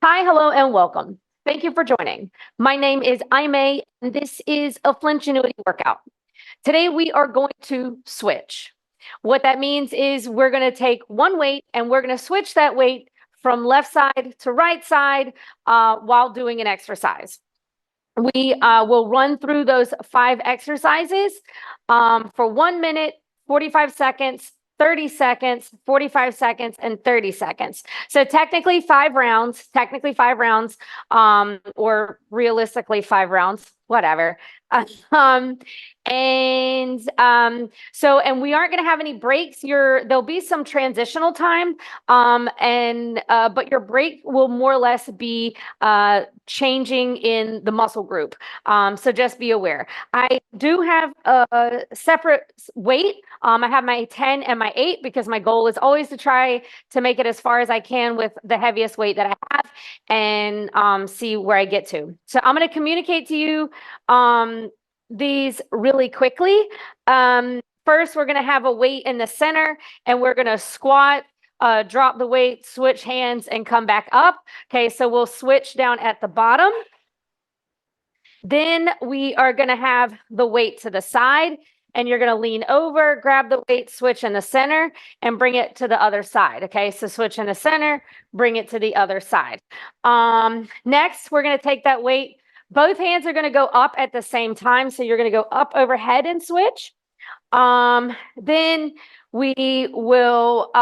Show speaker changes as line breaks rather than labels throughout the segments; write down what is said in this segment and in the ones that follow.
Hi, hello, and welcome. Thank you for joining. My name is Aimee, and this is a Flinchnuity workout. Today, we are going to switch. What that means is we're going to take one weight and we're going to switch that weight from left side to right side while doing an exercise. We will run through those 5 exercises for 1 minute, 45 seconds, 30 seconds, 45 seconds, and 30 seconds. So technically 5 rounds, or realistically 5 rounds, whatever. Um, and we aren't going to have any breaks. There'll be some transitional time, but your break will more or less be changing in the muscle group. So just be aware. I do have a separate weight. I have my 10 and my 8 because my goal is always to try to make it as far as I can with the heaviest weight that I have and see where I get to. So I'm going to communicate to you these really quickly. First, we're going to have a weight in the center and we're going to squat, drop the weight, switch hands, and come back up. Okay, so we'll switch down at the bottom. Then we are going to have the weight to the side, and you're going to lean over, grab the weight, switch in the center, and bring it to the other side. Okay, so switch in the center, bring it to the other side. Next, we're going to take that weight. Both hands are going to go up at the same time, so you're going to go up overhead and switch. Then we will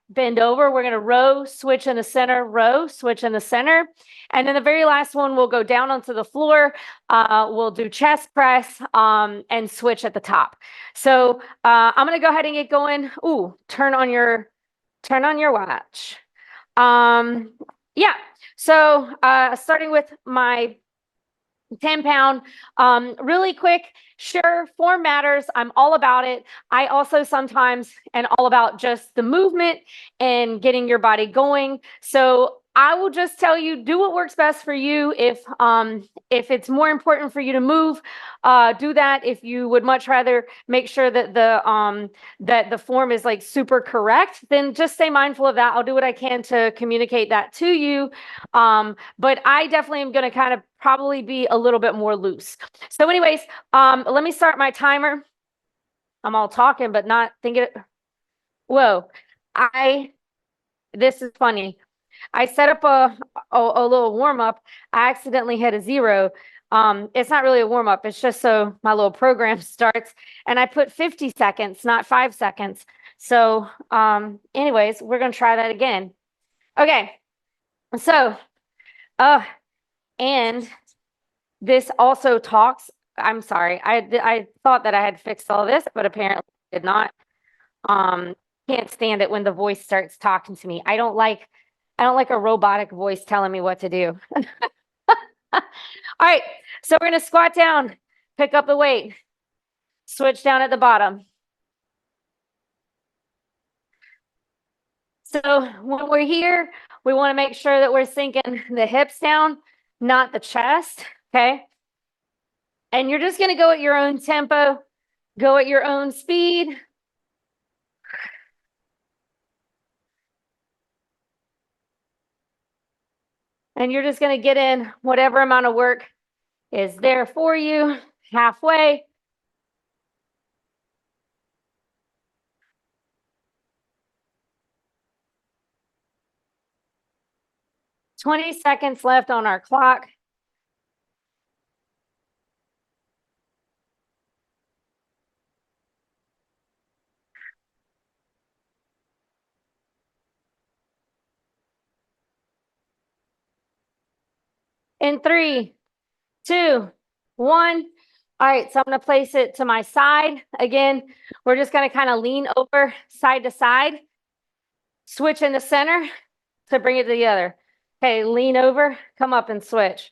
bend over. We're going to row, switch in the center, row, switch in the center. And then the very last one, we'll go down onto the floor. We'll do chest press and switch at the top. So I'm going to go ahead and get going. Ooh, turn on your watch. Yeah. So starting with my 10-pound, really quick. Sure, form matters. I'm all about it. I also sometimes am all about just the movement and getting your body going. So I will just tell you, do what works best for you. If it's more important for you to move, do that. If you would much rather make sure that the form is like super correct, then just stay mindful of that. I'll do what I can to communicate that to you. But I definitely am going to kind of probably be a little bit more loose. So anyways, let me start my timer. I'm all talking, but not thinking. Whoa, this is funny. I set up a little warm up. I accidentally hit a 0. It's not really a warm up. It's just so my little program starts, and I put 50 seconds, not 5 seconds. So, anyways, we're gonna try that again. Okay. So, and this also talks. I'm sorry. I thought that I had fixed all this, but apparently I did not. Can't stand it when the voice starts talking to me. I don't like a robotic voice telling me what to do. All right, so we're gonna squat down, pick up the weight, switch down at the bottom. So when we're here, we want to make sure that we're sinking the hips down, not the chest, okay? And you're just gonna go at your own tempo, go at your own speed. And you're just gonna get in whatever amount of work is there for you, halfway. "20 seconds left on our clock. In 3, 2, 1. All right, so I'm going to place it to my side. Again, we're just going to kind of lean over side to side, switch in the center to bring it to the other. Okay, lean over, come up and switch.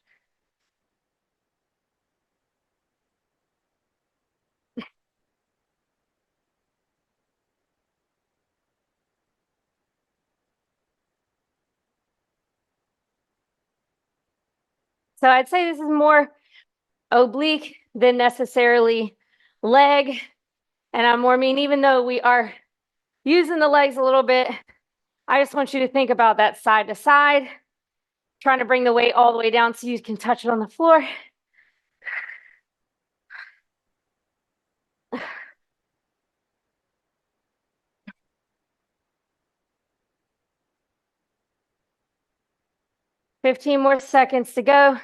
So I'd say this is more oblique than necessarily leg. And I'm more mean, even though we are using the legs a little bit, I just want you to think about that side to side. Trying to bring the weight all the way down so you can touch it on the floor. Fifteen more seconds to go.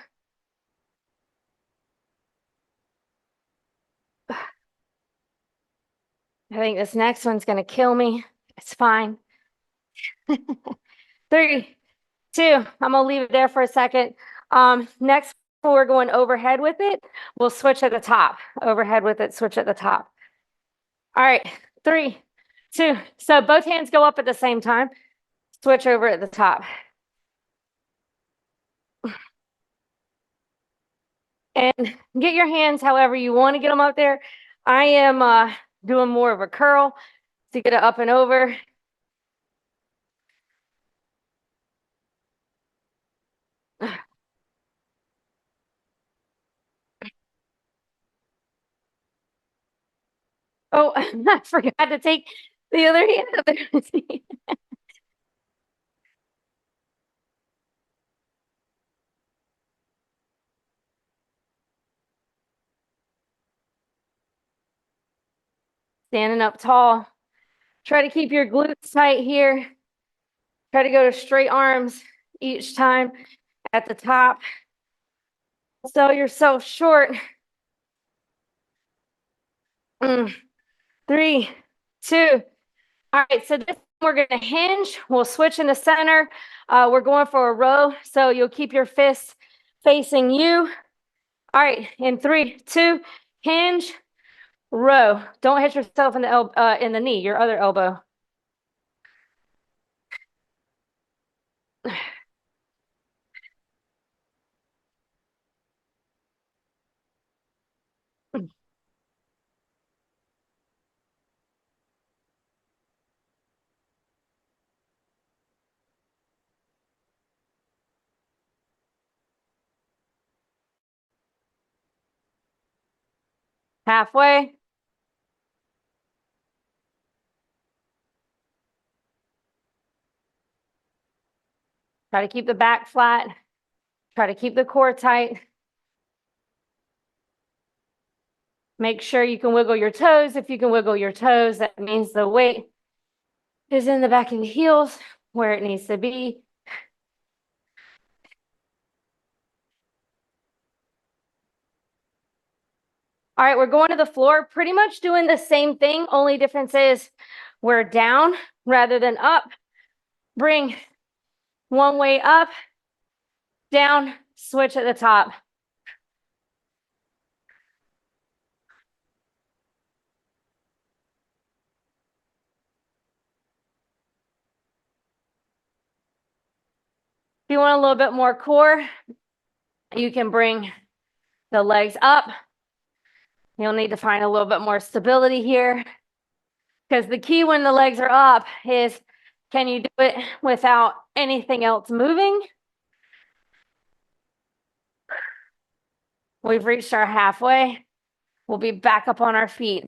I think this next one's going to kill me. It's fine. 3, 2, I'm going to leave it there for a second. Next, we're going overhead with it. We'll switch at the top. Overhead with it, switch at the top. All right, 3, 2. So both hands go up at the same time. Switch over at the top. And get your hands however you want to get them up there. I am doing more of a curl to get it up and over. Oh, I forgot to take the other hand up there. Standing up tall. Try to keep your glutes tight here. Try to go to straight arms each time at the top. Sell yourself short. 3, 2. All right, so this we're going to hinge. We'll switch in the center. We're going for a row, so you'll keep your fists facing you. All right, in 3, 2, hinge, row. Don't hit yourself in the knee, your other elbow. Halfway. Try to keep the back flat. Try to keep the core tight. Make sure you can wiggle your toes. If you can wiggle your toes, that means the weight is in the back of the heels where it needs to be. All right, we're going to the floor, pretty much doing the same thing. Only difference is we're down rather than up. Bring one way up, down, switch at the top. If you want a little bit more core, you can bring the legs up. You'll need to find a little bit more stability here, because the key when the legs are up is, can you do it without anything else moving? We've reached our halfway. We'll be back up on our feet.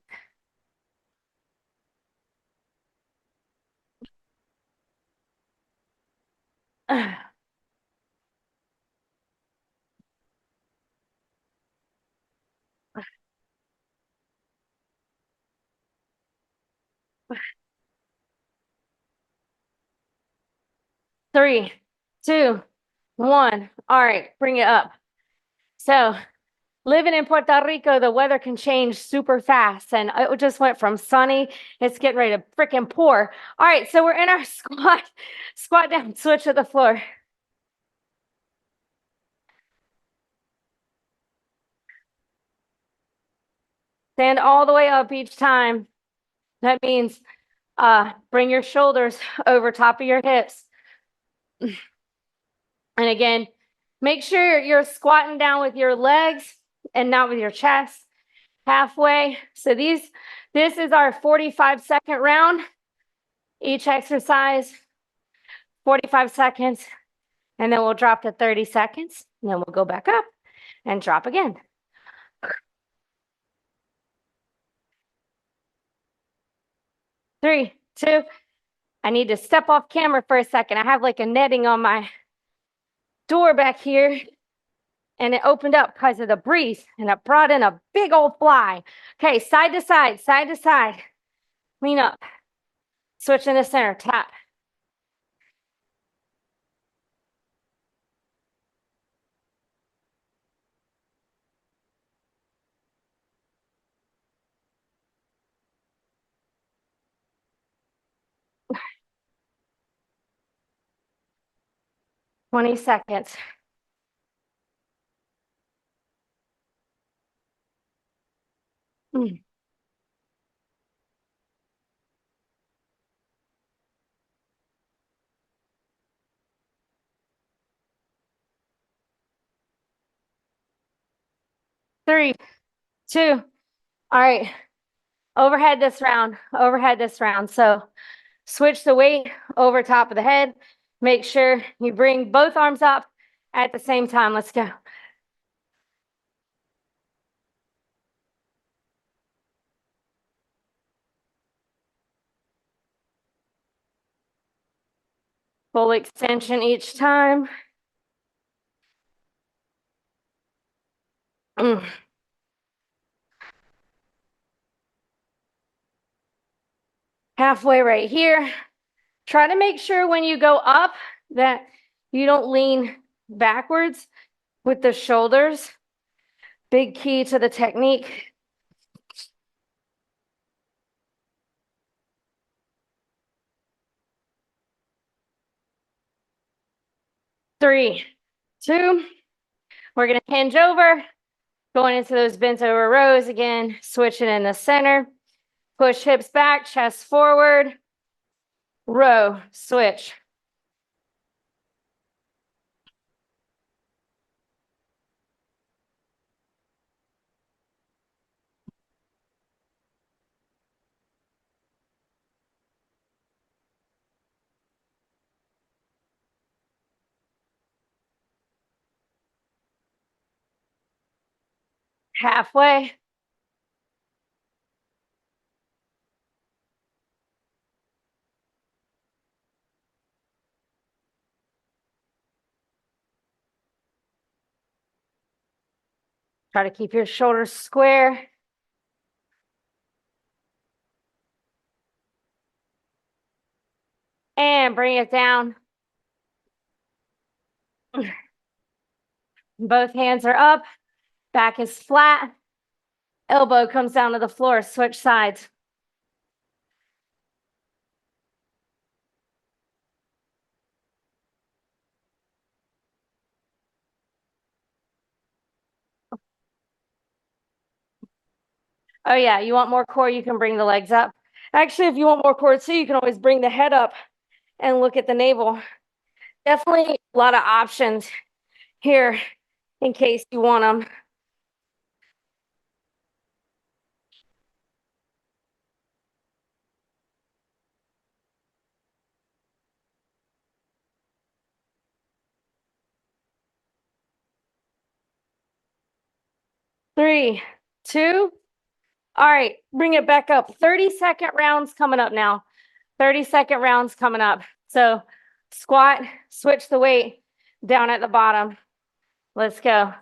Three, 2, 1. All right, bring it up. So living in Puerto Rico, the weather can change super fast, and it just went from sunny, it's getting ready to freaking pour. All right, so we're in our squat down, switch to the floor. Stand all the way up each time. That means bring your shoulders over top of your hips. And again, make sure you're squatting down with your legs and not with your chest. Halfway. So this is our 45-second round. Each exercise, 45 seconds, and then we'll drop to 30 seconds. And then we'll go back up and drop again. 3, 2. I need to step off camera for a second. I have like a netting on my door back here and it opened up because of the breeze and it brought in a big old fly. Okay, side to side, side to side. Lean up. Switch in the center, tap. Twenty seconds. Mm. 3, 2. All right. Overhead this round. Overhead this round. So switch the weight over top of the head. Make sure you bring both arms up at the same time. Let's go. Full extension each time. Mm. Halfway right here. Try to make sure when you go up that you don't lean backwards with the shoulders. Big key to the technique. Three, two. We're going to hinge over, going into those bent over rows again, switching in the center. Push hips back, chest forward. Row, switch. Halfway. Try to keep your shoulders square. And bring it down. Both hands are up. Back is flat. Elbow comes down to the floor. Switch sides. Oh, yeah. You want more core? You can bring the legs up. Actually, if you want more core too, you can always bring the head up and look at the navel. Definitely a lot of options here in case you want them. Three, two. All right, bring it back up. 30-second rounds coming up now. 30-second rounds coming up. So squat, switch the weight down at the bottom. Let's go.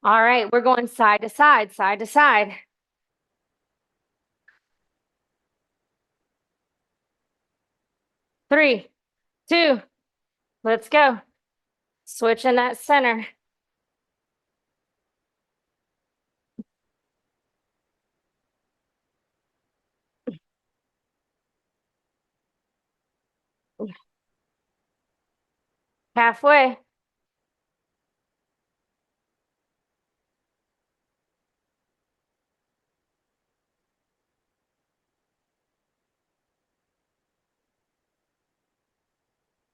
All right, we're going side to side, side to side. Three, two, let's go. Switch in that center. Halfway.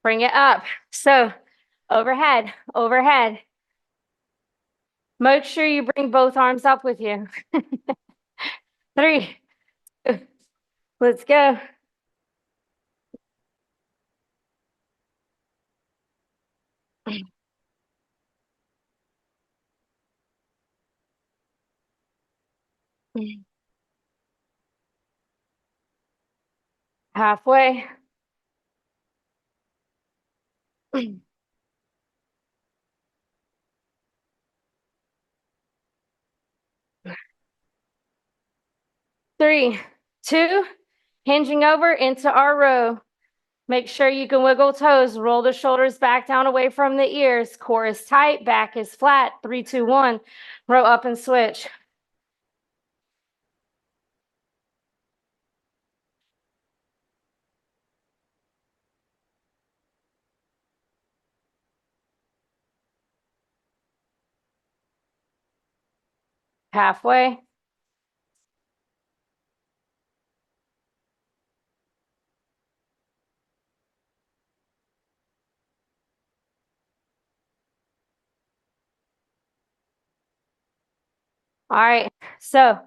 Bring it up. So overhead, overhead. Make sure you bring both arms up with you. 3, 2, let's go. Halfway. 3, 2, hinging over into our row. Make sure you can wiggle toes, roll the shoulders back down away from the ears. Core is tight, back is flat. 3, 2, 1, row up and switch. Halfway. All right, so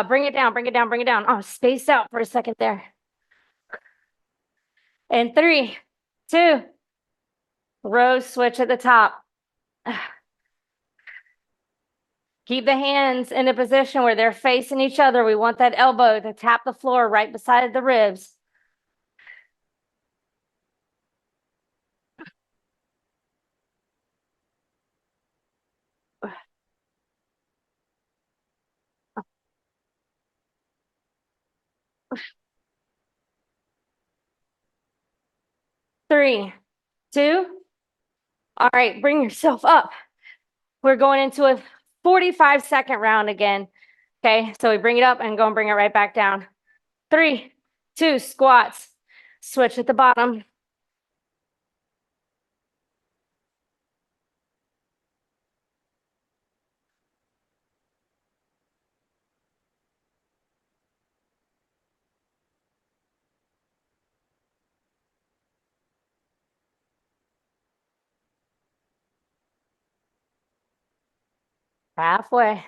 bring it down, bring it down, bring it down. Oh, space out for a second there. And 3, 2, row switch at the top. Keep the hands in a position where they're facing each other. We want that elbow to tap the floor right beside the ribs. Three, two. All right, bring yourself up. We're going into a 45-second round again. Okay, so we bring it up and go and bring it right back down. 3, 2, squats. Switch at the bottom. Halfway.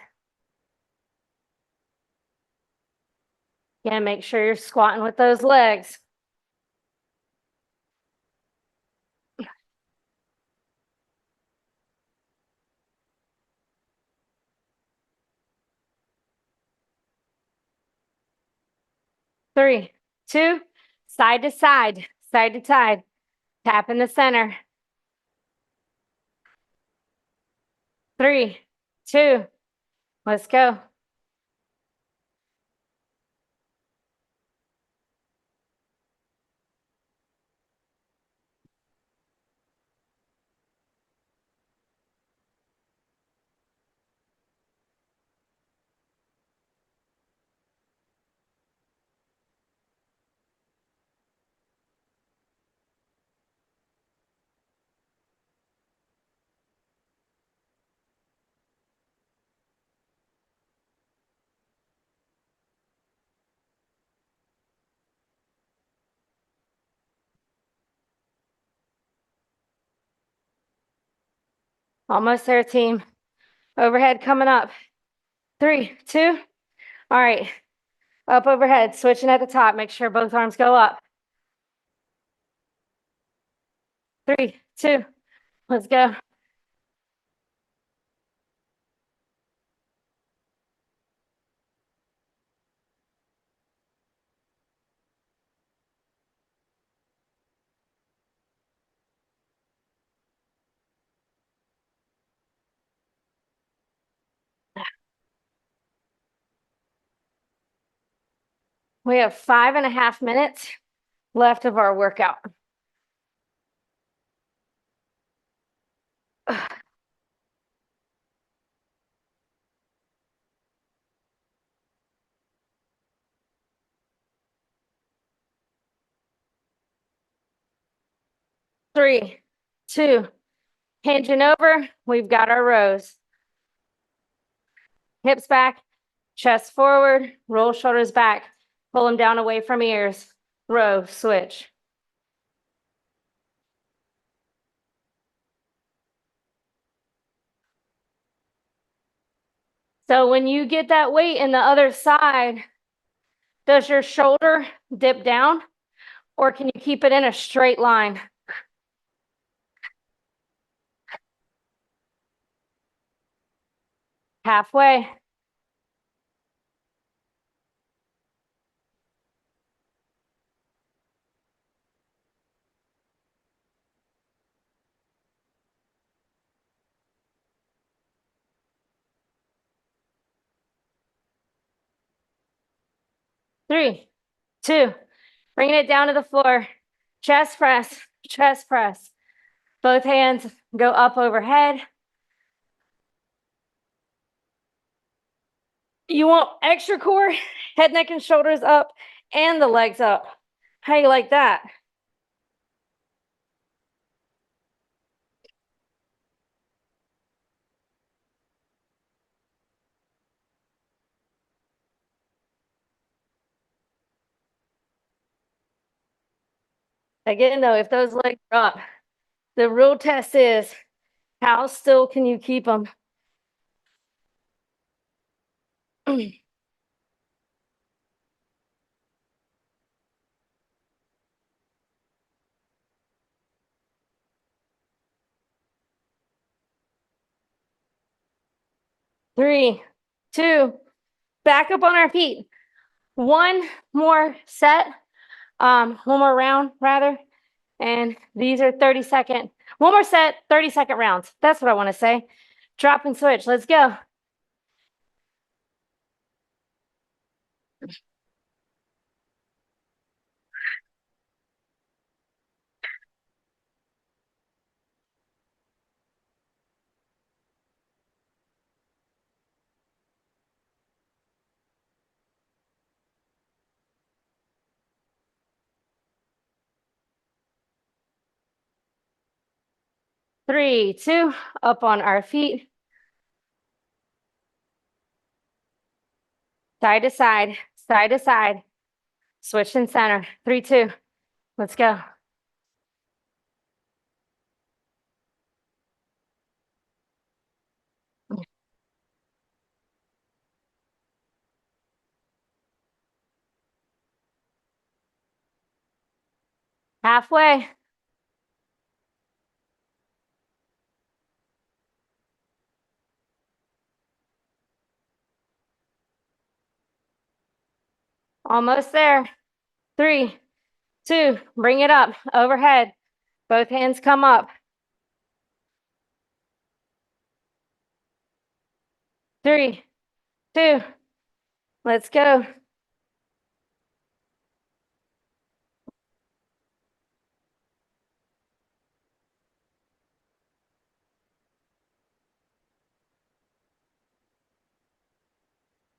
Again, make sure you're squatting with those legs. 3, 2, side to side, side to side. Tap in the center. 3, 2, let's go. Almost there, team. Overhead coming up. 3, 2. All right. Up overhead, switching at the top. Make sure both arms go up. 3, 2, let's go. We have 5.5 minutes left of our workout. 3, 2, hinging over. We've got our rows. Hips back, chest forward, roll shoulders back, pull them down away from ears. Row, switch. So when you get that weight in the other side, does your shoulder dip down or can you keep it in a straight line? Halfway. Three, two, bringing it down to the floor. Chest press, chest press. Both hands go up overhead. You want extra core, head, neck, and shoulders up, and the legs up. How you like that? Again, though, if those legs are up, the real test is how still can you keep them? 3, 2, back up on our feet. One more set, one more round rather. And these are 30-second, one more set, 30-second rounds. That's what I want to say. Drop and switch. Let's go. Three, two, up on our feet. Side to side, side to side. Switch in center. 3, 2. Let's go. Halfway. Almost there. 3, 2, bring it up overhead. Both hands come up. 3, 2, let's go.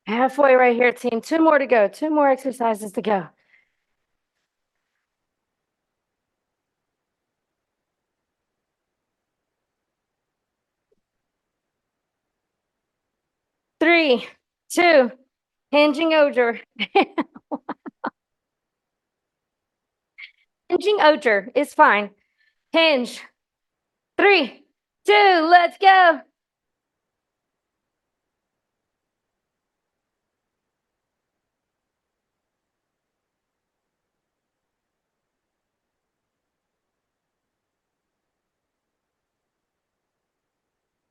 Halfway right here, team. 2 more to go. 2 more exercises to go. Three, two, hinging over. Hinging over is fine. Hinge. 3, 2, let's go.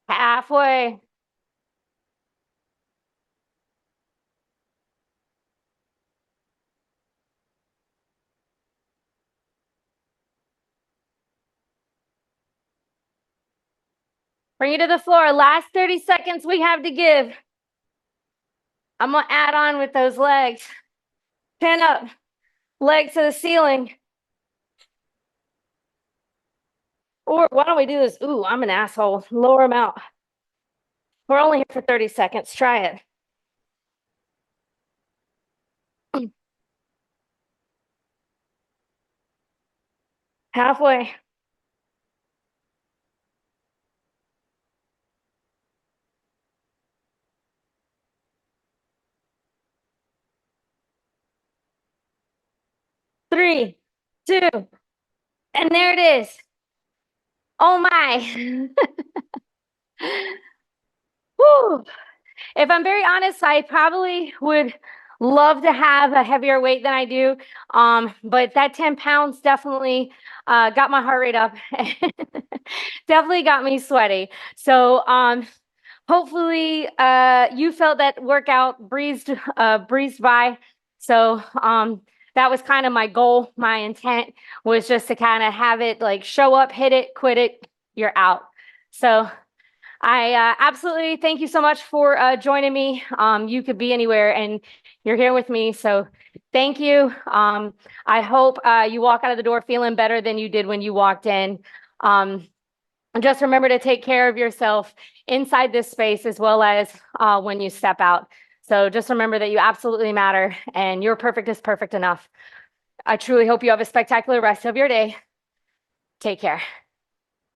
Halfway. Bring it to the floor. Last 30 seconds we have to give. I'm going to add on with those legs. Pin up. Legs to the ceiling. Or why don't we do this? Ooh, I'm an asshole. Lower them out. We're only here for 30 seconds. Try it. Halfway. Three, two, and there it is. Oh my. Woo. if I'm very honest, I probably would love to have a heavier weight than I do. But that 10 pounds definitely got my heart rate up. Definitely got me sweaty. So hopefully you felt that workout breezed by. So that was kind of my goal. My intent was just to kind of have it like show up, hit it, quit it, you're out. So I absolutely thank you so much for joining me. You could be anywhere and you're here with me. So thank you. I hope you walk out of the door feeling better than you did when you walked in. And just remember to take care of yourself inside this space as well as when you step out. So just remember that you absolutely matter and your perfect is perfect enough. I truly hope you have a spectacular rest of your day. Take care.